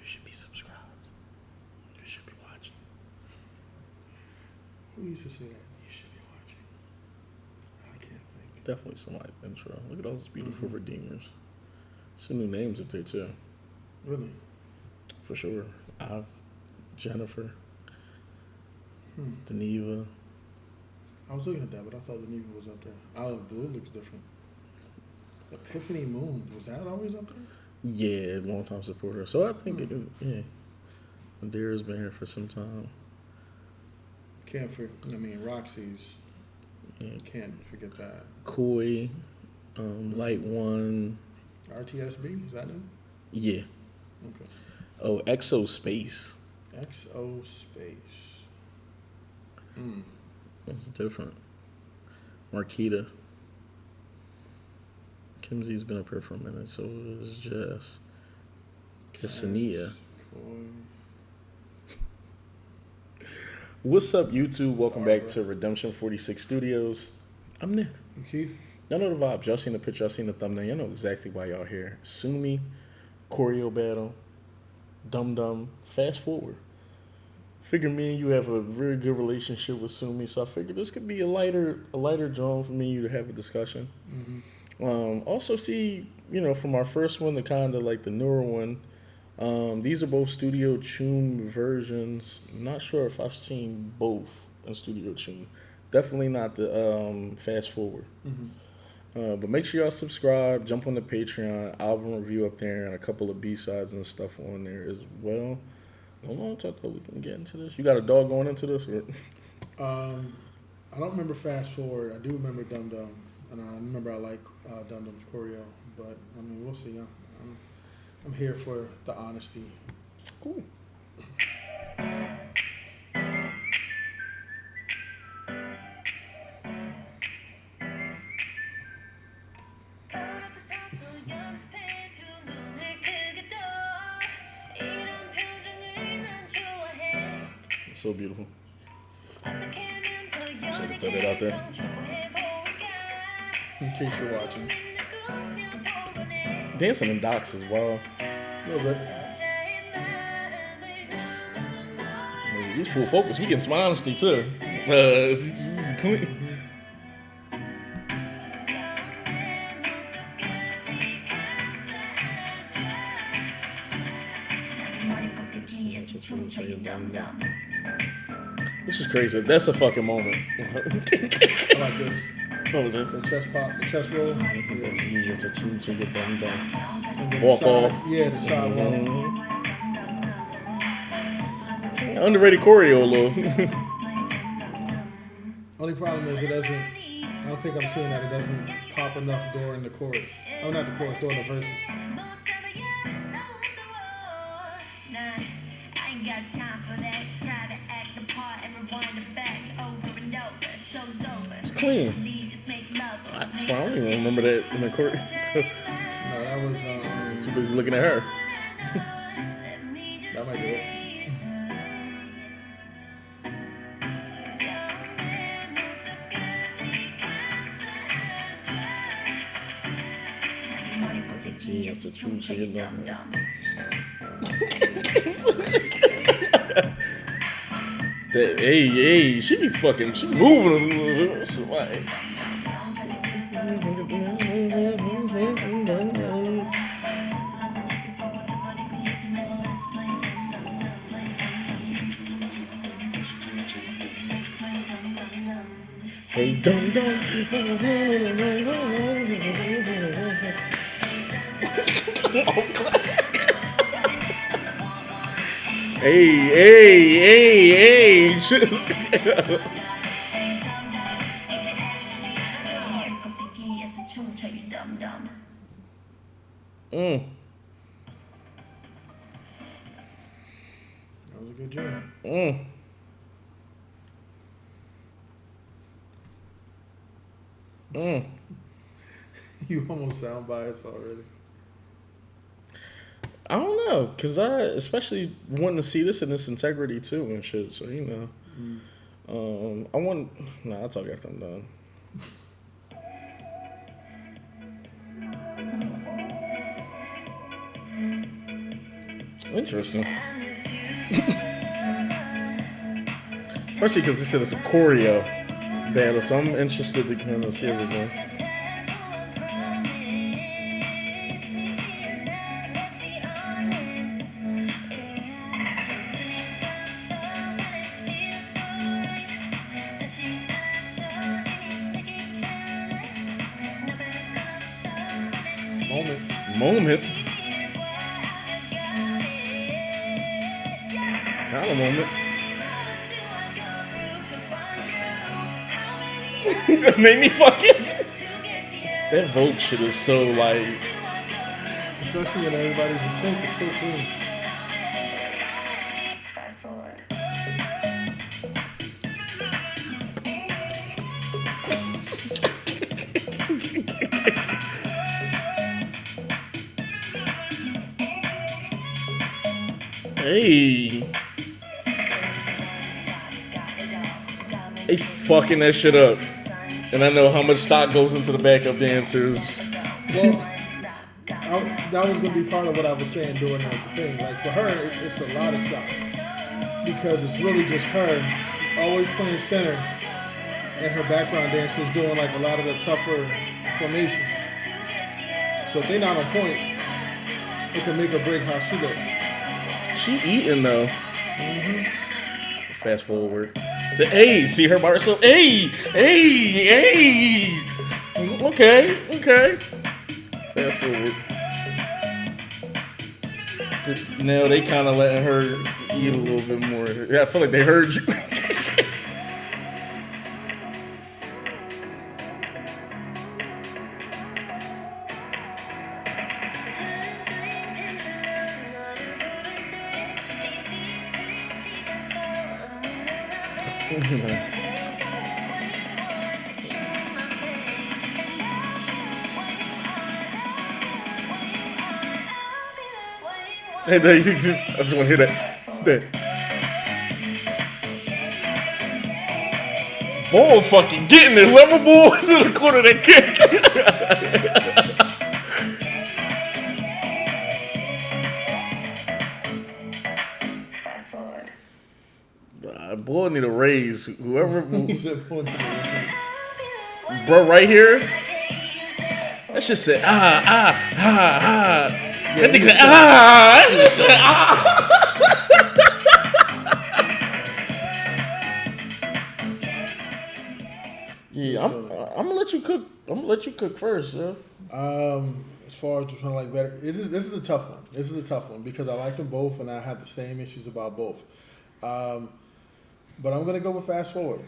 You should be subscribed. You should be watching. Who used to say that? You should be watching. I can't think. Definitely somebody's intro. Look at all those beautiful redeemers. Some new names up there too. Really? For sure. Jennifer. Deneva. I was looking at that, but I thought the Neva was up there. Olive Blue looks different. Epiphany Moon, was that always up there? Yeah, long time supporter. So I think, Madera's been here for some time. Roxy's. Yeah. Can't forget that. Koi, Light One. RTSB, is that it? Yeah. Okay. Oh, Exo Space. XO Space. That's different. Marquita. Kimsey's been up here for a minute, so is Jess. Jesenia. What's up, YouTube? Welcome back to Redemption 46 Studios. I'm Nick. I'm Keith. Y'all know the vibes. Y'all seen the picture. Y'all seen the thumbnail. Y'all know exactly why y'all here. Sumi, CHOREO battle, Dum Dum. Fast forward. Figure me and you have a very good relationship with Sumi, so I figured this could be a lighter drawing for me and you to have a discussion. Also see, from our first one to kind of like the newer one, these are both Studio Tune versions. I'm not sure if I've seen both in Studio Tune. Definitely not the fast forward. But make sure y'all subscribe, jump on the Patreon, album review up there, and a couple of B-sides and stuff on there as well. Hold on, I thought we can get into this. You got a dog going into this? Or? I don't remember Fast Forward. I do remember Dum Dum, and I remember I like Dum Dum's CHOREO. But we'll see. I'm here for the honesty. Cool. So beautiful. So to throw that out there. In case you're watching. Dancing in docks as well. A little bit. He's full focus. We getting some honesty too. This is crazy. That's a fucking moment. I like this. The chest pop, the chest roll. Walk off. Yeah, the side walk. Underrated CHOREO a little. Only problem is I don't think I'm seeing that it doesn't pop enough during the chorus. Oh, not the chorus, during the verses. It's clean. I don't even remember that in the chorus. No, that was Too busy looking at her. that might do it. Hey, she be moving. Hey, dum dum. Hey. That was a good job. You almost sound biased already. I don't know, because I especially wanting to see this in its integrity too and shit, so I'll talk after I'm done. Interesting. Especially because they said it's a choreo battle, so I'm interested to kind of see everything. Moment. Kind of moment. That made me fucking. That Vogue shit is so like. Especially when everybody's in sync, it's so cool. Fast forward. Hey. They fucking that shit up. And I know how much stock goes into the backup dancers. Well, that was going to be part of what I was saying during the thing. Like, for her, it's a lot of stuff. Because it's really just her always playing center. And her background dancers doing, like, a lot of the tougher formations. So if they're not on point, it can make or break how she looks. She eating though. Mm-hmm. Fast forward. The A, see her by herself. Hey. Okay. Fast forward. Now they kind of letting her eat a little bit more. Yeah, I feel like they heard you. Hey, I just want to hear that. Bull fucking getting it. Whoever Bull was in the corner that kick. Fast forward. Bull need a raise. Whoever. He said, "Boy, Bro, right here. That shit said, That thing said, That shit said, Yeah, I'm gonna let you cook. I'm gonna let you cook first, yeah. As far as trying to like better, this is a tough one. This is a tough one because I like them both and I had the same issues about both. But I'm gonna go with Fast Forward.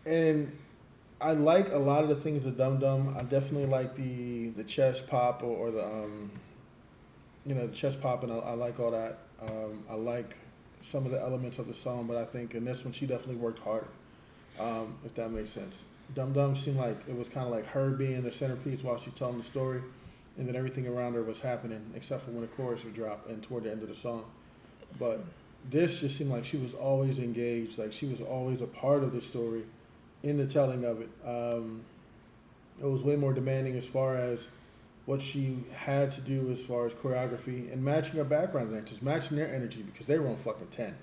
And I like a lot of the things of Dum Dum. I definitely like the chest pop or the the chest pop, and I like all that. I like some of the elements of the song, but I think in this one she definitely worked hard. If that makes sense. Dum Dum seemed like it was kind of like her being the centerpiece while she's telling the story, and then everything around her was happening except for when the chorus would drop and toward the end of the song. But this just seemed like she was always engaged, like she was always a part of the story in the telling of it. It was way more demanding as far as what she had to do as far as choreography and matching her background dancers, matching their energy because they were on fucking 10.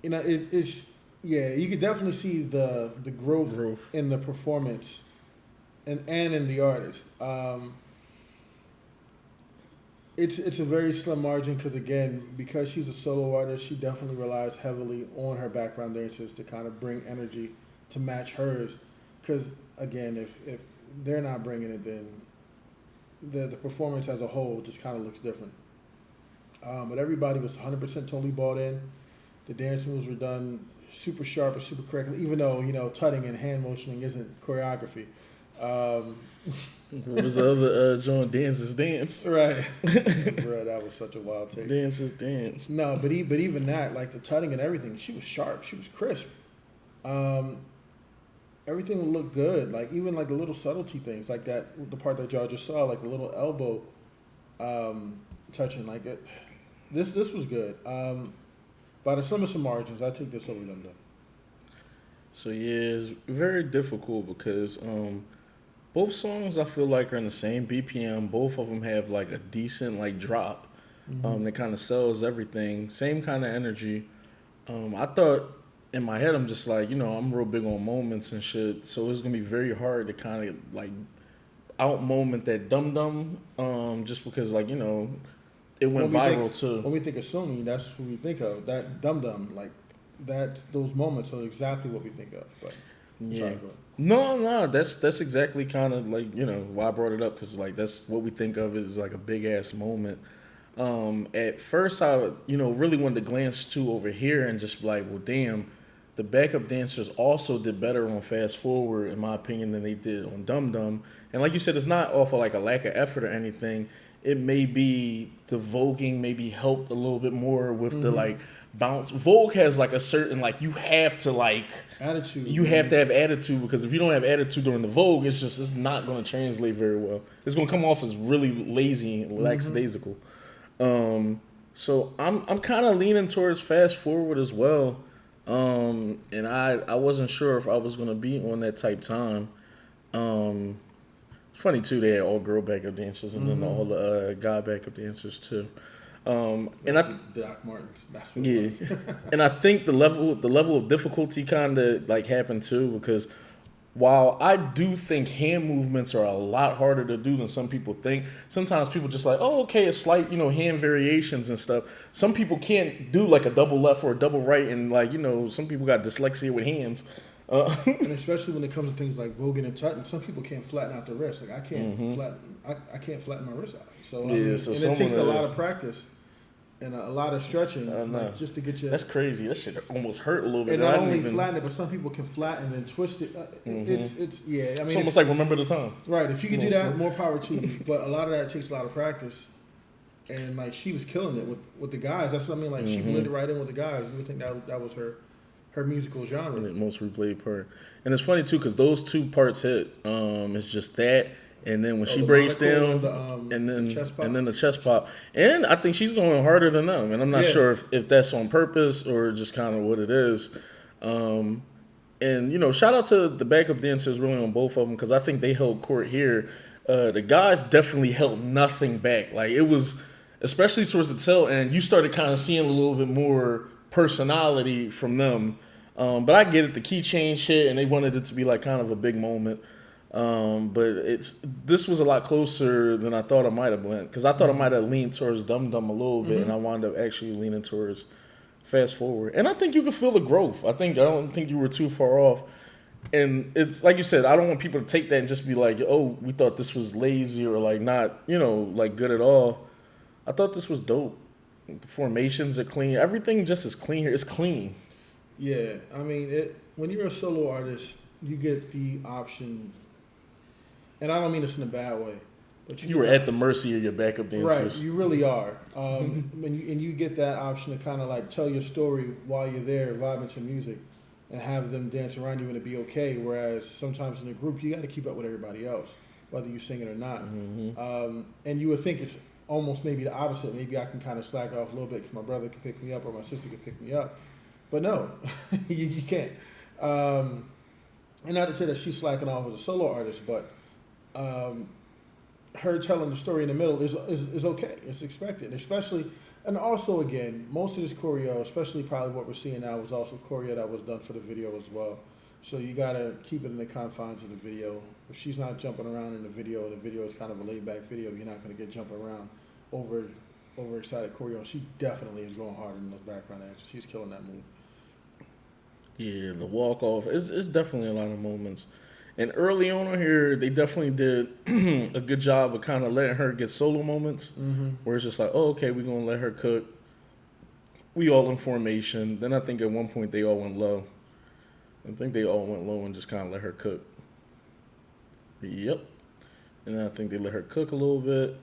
It's you could definitely see the growth in the performance and in the artist. It's a very slim margin because she's a solo artist, she definitely relies heavily on her background dancers to kind of bring energy to match hers. Because again, if they're not bringing it, then the performance as a whole just kind of looks different. But everybody was 100% totally bought in. The dance moves were done super sharp or super correctly, even though tutting and hand motioning isn't choreography. What was the other John Dance's dance? Right. Bro, that was such a wild take. Dance's dance. No, but even that, like the tutting and everything, she was sharp. She was crisp. Everything would look good. Like even like the little subtlety things, like that, the part that y'all just saw, like the little elbow touching, like it. This was good. By the sum of some margins, I take this over Dum Dum. So yeah, it's very difficult because Both songs I feel like are in the same BPM. Both of them have like a decent like drop. That kind of sells everything. Same kind of energy. I thought in my head I'm just like, I'm real big on moments and shit. So it's gonna be very hard to kind of like out moment that Dum Dum. Just because like it went viral too. When we think of Somi, that's what we think of. That Dum Dum, like those moments are exactly what we think of. But Yeah. sorry, go ahead. No, that's exactly kind of like why I brought it up, because like that's what we think of as like a big ass moment. At first, I really wanted to glance to over here and just be like, well, damn, the backup dancers also did better on Fast Forward, in my opinion, than they did on Dum Dum. And like you said, it's not off of like a lack of effort or anything. It may be the voguing maybe helped a little bit more with the like bounce. Vogue has like a certain like you have to like Attitude. you have to have attitude, because if you don't have attitude during the Vogue, it's not going to translate very well. It's going to come off as really lazy and lackadaisical. So I'm kind of leaning towards Fast Forward as well. And I wasn't sure if I was going to be on that type time. It's funny too, they had all girl backup dancers and then all the guy backup dancers too. And Doc Martens. That's what yeah, it was. and I think the level of difficulty kind of like happened too, because while I do think hand movements are a lot harder to do than some people think, sometimes people just like, oh, okay, it's slight, hand variations and stuff. Some people can't do like a double left or a double right, and like, some people got dyslexia with hands. And especially when it comes to things like voguing and tutting, some people can't flatten out the wrist. Like I can't I can't flatten my wrist out. So I mean, so and it takes a someone, lot of practice and a lot of stretching, like, just to get your. That's crazy. That shit almost hurt a little bit. And not only flatten it, but some people can flatten and twist it. It's yeah. I mean, it's almost like Remember the Time. Right. If you can do that, more power to you. But a lot of that takes a lot of practice. And like she was killing it with the guys. That's what I mean. Like she blended right in with the guys. You would think that was her musical genre. The most replayed part. And it's funny too, because those two parts hit. It's just that, and then when she breaks down, and then the chest pop. And I think she's going harder than them. And I'm not sure if that's on purpose or just kind of what it is. And shout out to the backup dancers really on both of them, because I think they held court here. The guys definitely held nothing back. Like it was, especially towards the tail end, you started kind of seeing a little bit more personality from them. But I get it, the key change hit, and they wanted it to be like kind of a big moment. But this was a lot closer than I thought it might have went, because I thought I might have leaned towards Dum Dum a little bit, and I wound up actually leaning towards Fast Forward. And I think you could feel the growth. I don't think you were too far off. And it's like you said, I don't want people to take that and just be like, oh, we thought this was lazy or like not, like good at all. I thought this was dope. The formations are clean. Everything just is clean here. It's clean. Yeah, I mean, when you're a solo artist, you get the option, and I don't mean this in a bad way, but you were at the mercy of your backup dancers. Right, you really are. And you get that option to kind of like tell your story while you're there, vibing to music, and have them dance around you and it be okay. Whereas sometimes in a group, you got to keep up with everybody else, whether you sing it or not. And you would think it's almost maybe the opposite. Maybe I can kind of slack off a little bit because my brother can pick me up or my sister can pick me up. But no, you can't. And not to say that she's slacking off as a solo artist, but her telling the story in the middle is okay. It's expected, especially, and also again, most of this choreo, especially probably what we're seeing now, was also choreo that was done for the video as well. So you gotta keep it in the confines of the video. If she's not jumping around in the video is kind of a laid back video, you're not gonna get jumping around overexcited choreo. And she definitely is going harder than those background dancers. She's killing that move. Yeah, the walk off. It's definitely a lot of moments. And early on here, they definitely did a good job of kind of letting her get solo moments, where it's just like, oh, okay, we're going to let her cook. We all in formation. Then I think at one point they all went low. I think they all went low and just kind of let her cook. Yep. And then I think they let her cook a little bit.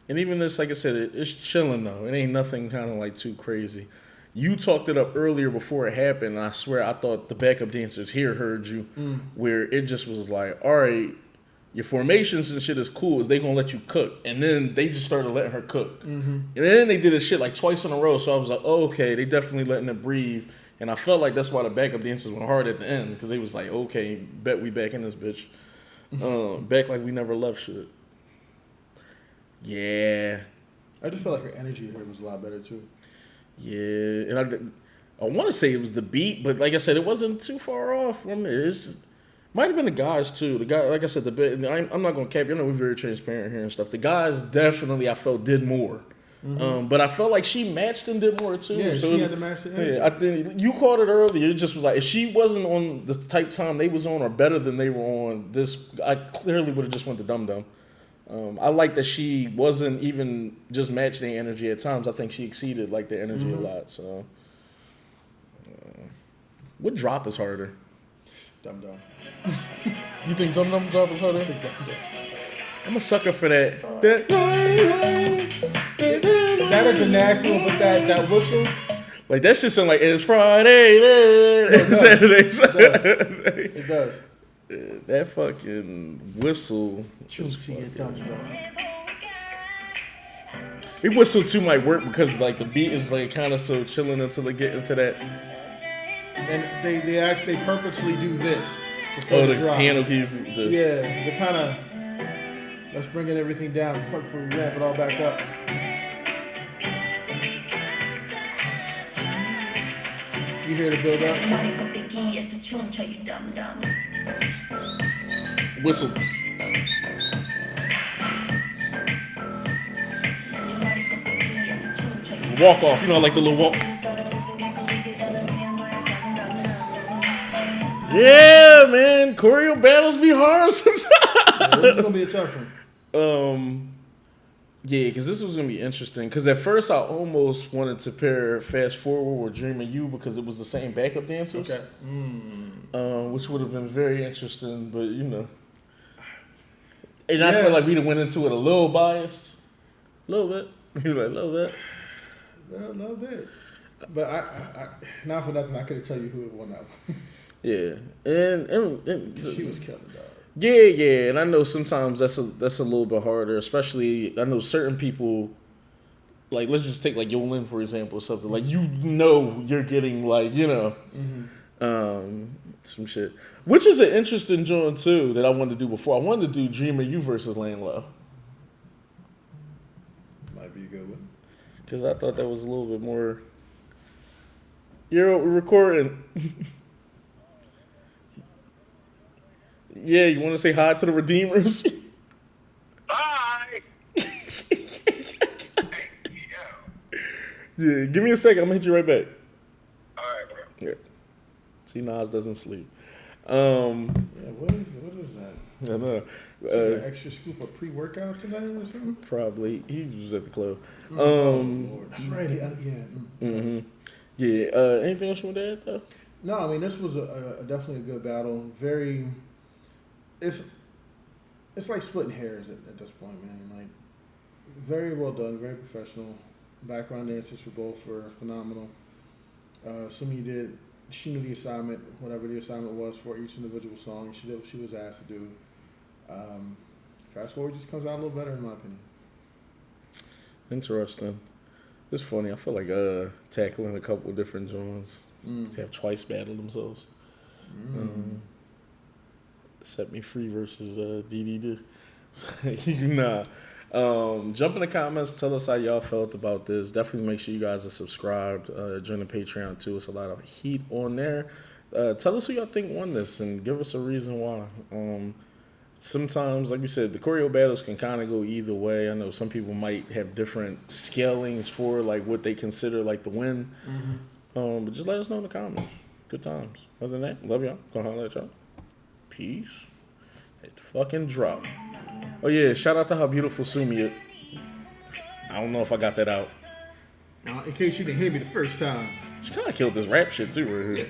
And even this, like I said, it's chilling though. It ain't nothing kind of like too crazy. You talked it up earlier before it happened, and I swear I thought the backup dancers here heard you, where it just was like, all right, your formations and shit is cool. Is they gonna let you cook? And then they just started letting her cook. And then they did this shit like twice in a row. So I was like, oh, okay, they definitely letting it breathe. And I felt like that's why the backup dancers went hard at the end, because they was like, okay, bet we back in this bitch. Back like we never left shit. Yeah. I just feel like her energy here was a lot better too. Yeah. And I want to say it was the beat, but like I said, it wasn't too far off from it. It's just, might have been the guys too. The guy, like I said, I'm not gonna cap. You know, we're very transparent here and stuff. The guys definitely, I felt, did more. But I felt like she matched and did more too. Yeah, so she had to match the energy. Yeah, I think you called it earlier. It just was like if she wasn't on the type time they was on or better than they were on, this I clearly would have just went to Dum Dum. I like that she wasn't even just matching the energy at times. I think she exceeded like the energy a lot. So, what drop is harder? Dum Dum. You think Dum Dum drop is harder? I'm a sucker for that. That is a nasty one, but that whistle. Like that shit sound like it's Friday, it Saturday. It does. That fucking whistle. It whistle too might work because like the beat is like kind of so chilling until they get into that. And they purposely do this. Oh, the drop. piano keys. Yeah, they kind of let's bring everything down before we ramp it all back up. You hear the build up? Whistle. Walk off, you know, like the little walk. Yeah, man, choreo battles be hard sometimes. Yeah, this is gonna be a tough one. Yeah, because this was gonna be interesting. Because at first I almost wanted to pair Fast Forward with Dream of You because it was the same backup dancers. Okay. Which would have been very interesting, but you know. And I feel like we went into it a little biased. A little bit. You like, a little bit. A little bit. But I not for nothing, I couldn't tell you who won that one. Yeah. And She was killing dog. Yeah, and I know sometimes that's a little bit harder, especially I know certain people, like let's just take like Yolin for example or something, like you know you're getting like, you know, some shit. Which is an interesting joint too that I wanted to do before. I wanted to do Dream of You versus Laying Low. Might be a good one. Because I thought that was a little bit more. We're recording. Yeah, you want to say hi to the Redeemers? Bye. Yeah, give me a second. I'm going to hit you right back. All right, bro. Yeah. See, Nas doesn't sleep. Yeah, what is that? I know. Is that an extra scoop of pre-workout tonight or something? Probably. He was at the club. Lord. That's right. Yeah. Anything else you want to add, though? No, I mean, this was definitely a good battle. Very... It's like splitting hairs at this point, man. Like, very well done, very professional. Background dancers for both were phenomenal. She knew the assignment, whatever the assignment was for each individual song. She did what she was asked to do. Fast Forward just comes out a little better, in my opinion. Interesting. It's funny. I feel like tackling a couple of different genres to have twice battled themselves. Set Me Free versus DDD. Nah. Jump in the comments. Tell us how y'all felt about this. Definitely make sure you guys are subscribed. Join the Patreon too. It's a lot of heat on there. Tell us who y'all think won this and give us a reason why. Sometimes, like we said, the choreo battles can kind of go either way. I know some people might have different scalings for like what they consider like the win. But just let us know in the comments. Good times. Other than that, love y'all. Gonna holler at y'all. Peace. It fucking drop. Oh yeah, shout out to how beautiful Sumi is. I don't know if I got that out. In case you didn't hear me the first time. She kind of killed this rap shit too right here.